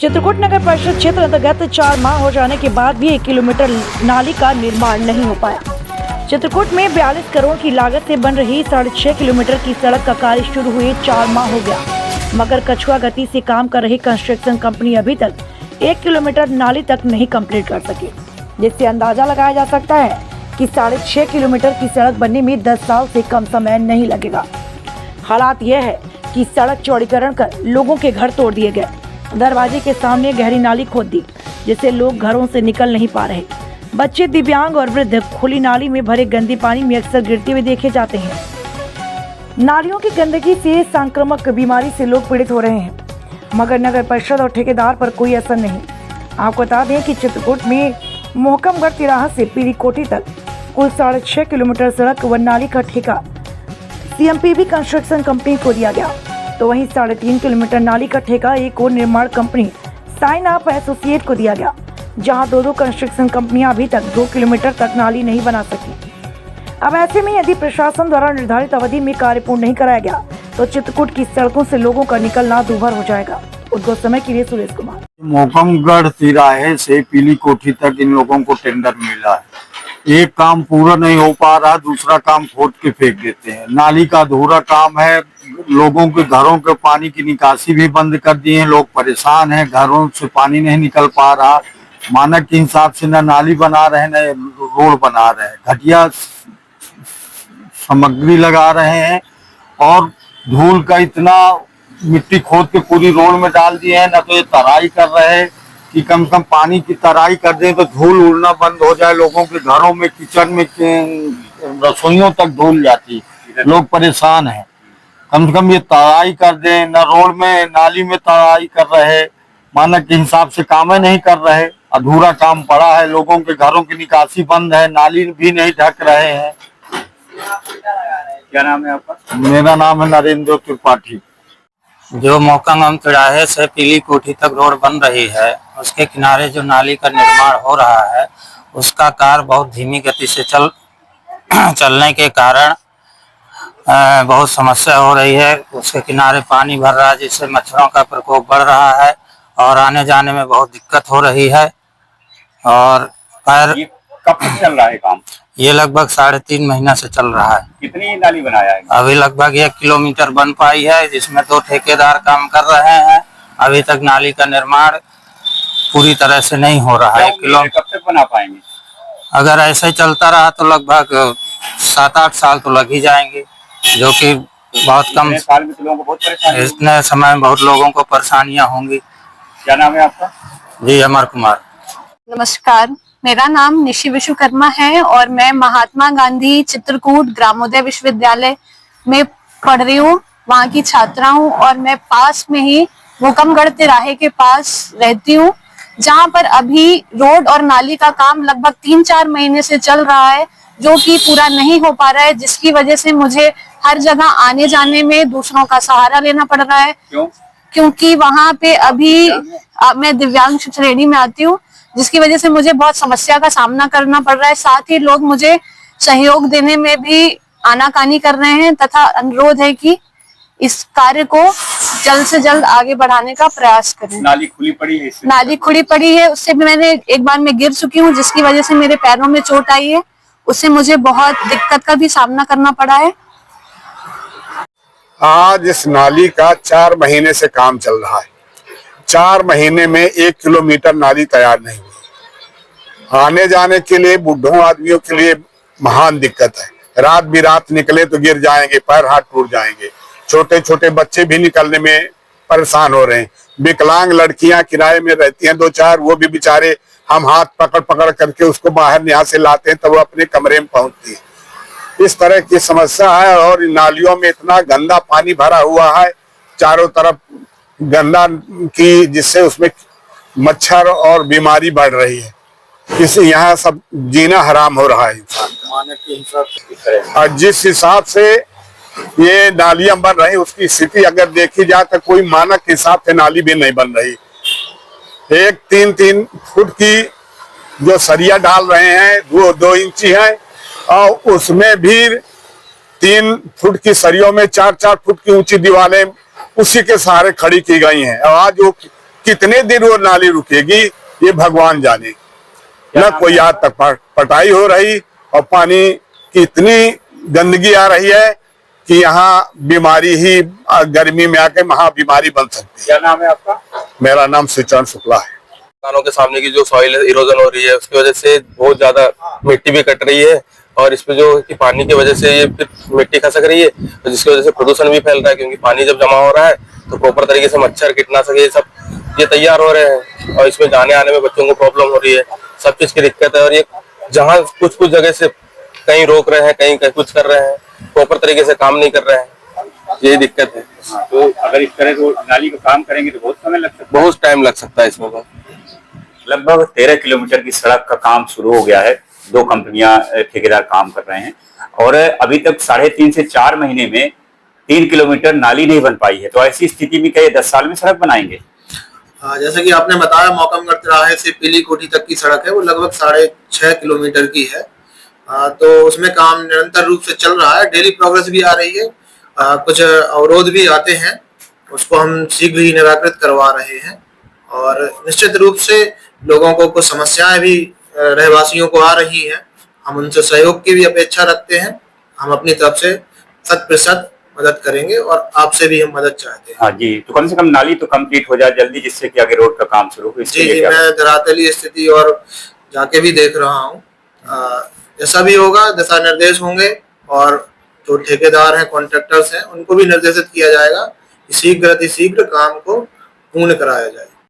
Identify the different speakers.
Speaker 1: चित्रकूट नगर परिषद क्षेत्र अंतर्गत 4 माह हो जाने के बाद भी 1 किलोमीटर नाली का निर्माण नहीं हो पाया। चित्रकूट में 42 करोड़ की लागत से बन रही 6.5 किलोमीटर की सड़क का कार्य शुरू हुए 4 माह हो गया, मगर कछुआ गति से काम कर रही कंस्ट्रक्शन कंपनी अभी तक 1 किलोमीटर नाली तक नहीं कंप्लीट कर सकी, जिससे अंदाजा लगाया जा सकता है कि 6.5 किलोमीटर की सड़क बनने में 10 साल से कम समय नहीं लगेगा। हालात यह है कि सड़क चौड़ीकरण कर लोगों के घर तोड़ दिए गए, दरवाजे के सामने गहरी नाली खोद दी, जिससे लोग घरों से निकल नहीं पा रहे। बच्चे, दिव्यांग और वृद्ध खुली नाली में भरे गंदे पानी में अक्सर गिरते हुए देखे जाते हैं। नालियों की गंदगी से संक्रामक बीमारी से लोग पीड़ित हो रहे हैं, मगर नगर परिषद और ठेकेदार पर कोई असर नहीं। आपको बता दें कि चित्रकूट में मोहकमगढ़ तिराहा से पीली कोठी तक कुल 6.5 किलोमीटर सड़क व नाली का ठेका CMPB कंस्ट्रक्शन कंपनी को दिया गया, तो वहीं 3.5 किलोमीटर नाली का ठेका एक और निर्माण कंपनी साइन अप एसोसिएट को दिया गया, जहां दो कंस्ट्रक्शन कंपनियां अभी तक 2 किलोमीटर तक नाली नहीं बना सकी। अब ऐसे में यदि प्रशासन द्वारा निर्धारित अवधि में कार्य पूर्ण नहीं कराया गया तो चित्रकूट की सड़कों से लोगों का निकलना दूभर हो जाएगा। उद्योग समय के लिए सुरेश कुमार।
Speaker 2: मोहकमगढ़ तिराहे से पीली कोठी तक इन लोगों को टेंडर मिला है। एक काम पूरा नहीं हो पा रहा, दूसरा काम खोद के फेंक देते हैं। नाली का अधूरा काम है, लोगों के घरों के पानी की निकासी भी बंद कर दिए हैं। लोग परेशान हैं, घरों से पानी नहीं निकल पा रहा। मानक के हिसाब से न नाली बना रहे न रोड बना रहे हैं, घटिया सामग्री लगा रहे हैं और धूल का इतना मिट्टी खोद के पूरी रोड में डाल दिए हैं। न तो ये तराई कर रहे हैं कि कम से कम पानी की तराई कर दें तो धूल उड़ना बंद हो जाए। लोगों के घरों में, किचन में, रसोइयों तक धूल जाती, लोग परेशान हैं। कम से कम ये तराई कर दें। न रोड में नाली में तराई कर रहे, मानक के हिसाब से काम नहीं कर रहे, अधूरा काम पड़ा है। लोगों के घरों की निकासी बंद है, नाली भी नहीं ढक रहे हैं।
Speaker 3: क्या नाम है आपका?
Speaker 2: मेरा नाम है नरेंद्र त्रिपाठी।
Speaker 4: जो मोहकमगढ़ तिराहे से पीली कोठी तक रोड बन रही है, उसके किनारे जो नाली का निर्माण हो रहा है, उसका कार्य बहुत धीमी गति से चलने के कारण बहुत समस्या हो रही है। उसके किनारे पानी भर रहा है, जिससे मच्छरों का प्रकोप बढ़ रहा है और आने जाने में बहुत दिक्कत हो रही है। और
Speaker 3: ये कब से चल रहा है काम?
Speaker 4: ये लगभग 3.5 महीना से चल रहा है।
Speaker 3: कितनी नाली बनाया है?
Speaker 4: अभी लगभग 1 किलोमीटर बन पाई है, जिसमें 2 ठेकेदार काम कर रहे हैं। अभी तक नाली का निर्माण पूरी तरह से नहीं हो रहा है।
Speaker 3: कब तक बना पाएंगे?
Speaker 4: अगर ऐसे ही चलता रहा तो लगभग 7-8 साल तो लग ही जाएंगे, जो कि बहुत कम
Speaker 3: साल में तो लोगों को बहुत परेशानी,
Speaker 4: इतने समय में बहुत लोगों को परेशानियां होंगी।
Speaker 3: क्या नाम है आपका?
Speaker 4: जी, अमर कुमार।
Speaker 5: नमस्कार, मेरा नाम निशि विश्वकर्मा है और मैं महात्मा गांधी चित्रकूट ग्रामोदय विश्वविद्यालय में पढ़ रही हूँ, वहाँ की छात्रा हूँ। और मैं पास में ही मोहकमगढ़ तिराहे के पास रहती हूँ, जहाँ पर अभी रोड और नाली का काम लगभग 3-4 महीने से चल रहा है, जो कि पूरा नहीं हो पा रहा है, जिसकी वजह से मुझे हर जगह आने जाने में दूसरों का सहारा लेना पड़ रहा है। क्योंकि वहाँ पे अभी मैं दिव्यांग श्रेणी में आती हूँ, जिसकी वजह से मुझे बहुत समस्या का सामना करना पड़ रहा है। साथ ही लोग मुझे सहयोग देने में भी आनाकानी कर रहे हैं तथा अनुरोध है कि इस कार्य को जल्द से जल्द आगे बढ़ाने का प्रयास करें।
Speaker 3: नाली खुली पड़ी है?
Speaker 5: नाली खुली पड़ी है, उससे भी मैंने एक बार मैं गिर चुकी हूँ, जिसकी वजह से मेरे पैरों में चोट आई है। उससे मुझे बहुत दिक्कत का भी सामना करना पड़ा है।
Speaker 6: आज इस नाली का 4 महीने से काम चल रहा है। 4 महीने में 1 किलोमीटर नाली तैयार नहीं हुई। आने जाने के लिए बूढ़ों आदमियों के लिए महान दिक्कत है। रात बिरात निकले तो गिर जाएंगे, पैर हाथ टूट जाएंगे। छोटे छोटे बच्चे भी निकलने में परेशान हो रहे हैं। विकलांग लड़कियां किराए में रहती हैं 2-4, वो भी बेचारे हम हाथ पकड़ पकड़ करके उसको बाहर यहाँ से लाते हैं तब वो अपने कमरे में पहुंचती है। इस तरह की समस्या है और नालियों में इतना गंदा पानी भरा हुआ है चारों तरफ गंदा की, जिससे उसमें मच्छर और बीमारी बढ़ रही है। इससे यहाँ सब जीना हराम हो रहा है इंसान। और जिस हिसाब से ये नालियां बन रही, उसकी स्थिति अगर देखी जाए तो कोई मानक के हिसाब से नाली भी नहीं बन रही। एक 3-3 फुट की जो सरिया डाल रहे हैं, वो 2 इंची है और उसमें भी 3 फुट की सरियों में 4-4 फुट की ऊंची दीवारें उसी के सहारे खड़ी की गई हैं। और आज वो कितने दिन वो नाली रुकेगी ये भगवान जाने। न कोई आज तक पटाई हो रही और पानी की इतनी गंदगी आ रही है कि यहाँ बीमारी ही गर्मी में आके महा बीमारी बन सकती है।
Speaker 3: क्या नाम है आपका?
Speaker 6: मेरा नाम श्रीचरण शुक्ला है।
Speaker 7: कानों के सामने की जो सॉइल इरोजन हो रही है उसकी वजह से बहुत ज्यादा मिट्टी भी कट रही है और इसमें जो कि पानी की वजह से ये मिट्टी खसक रही है, तो जिसकी वजह से प्रदूषण भी फैल रहा है, क्योंकि पानी जब जमा हो रहा है तो प्रॉपर तरीके से मच्छर कीटनाशक ये सब ये तैयार हो रहे हैं और इसमें जाने आने में बच्चों को प्रॉब्लम हो रही है, सब चीज की दिक्कत है। और ये जहाँ कुछ कुछ जगह से कहीं रोक रहे हैं, कहीं कुछ कर रहे हैं, प्रॉपर तरीके से काम नहीं कर रहे हैं, यही दिक्कत है।
Speaker 3: तो अगर इस तरह को नाली का काम करेंगे तो बहुत समय लग सकता है।
Speaker 7: बहुत टाइम लग सकता है इसमें।
Speaker 3: लगभग 13 किलोमीटर की सड़क का काम शुरू हो गया है। 2 कंपनियां ठेकेदार काम कर रहे हैं और अभी तक 3.5 से 4 महीने में 3 किलोमीटर नाली नहीं बन पाई है। तो ऐसी स्थिति में क्या 10 साल में सड़क बनाएंगे?
Speaker 8: जैसे कि आपने बताया, मौकमगढ़ तिराहे से पीली कोठी तक की सड़क है, वो लगभग 6.5 किलोमीटर की है। तो उसमें काम निरंतर रूप से चल रहा है, डेली प्रोग्रेस भी आ रही है। कुछ अवरोध भी आते हैं, उसको हम शीघ्र ही निराकृत करवा रहे हैं और निश्चित रूप से लोगों को कुछ समस्याएं भी रहवासियों को आ रही हैं। हम उनसे सहयोग की भी अपेक्षा रखते हैं। हम अपनी तरफ से 100% मदद करेंगे और आपसे भी हम मदद चाहते हैं।
Speaker 3: हाँ जी, तो कम से कम नाली तो कंप्लीट हो जाए जल्दी, जिससे कि आगे रोड का काम शुरू हो।
Speaker 8: जी, मैं धरातलीय स्थिति और जाके भी देख रहा हूँ। जैसा भी होगा दिशा निर्देश होंगे और जो ठेकेदार हैं, कॉन्ट्रैक्टर्स हैं, उनको भी निर्देशित किया जाएगा कि शीघ्र काम को पूर्ण कराया जाए।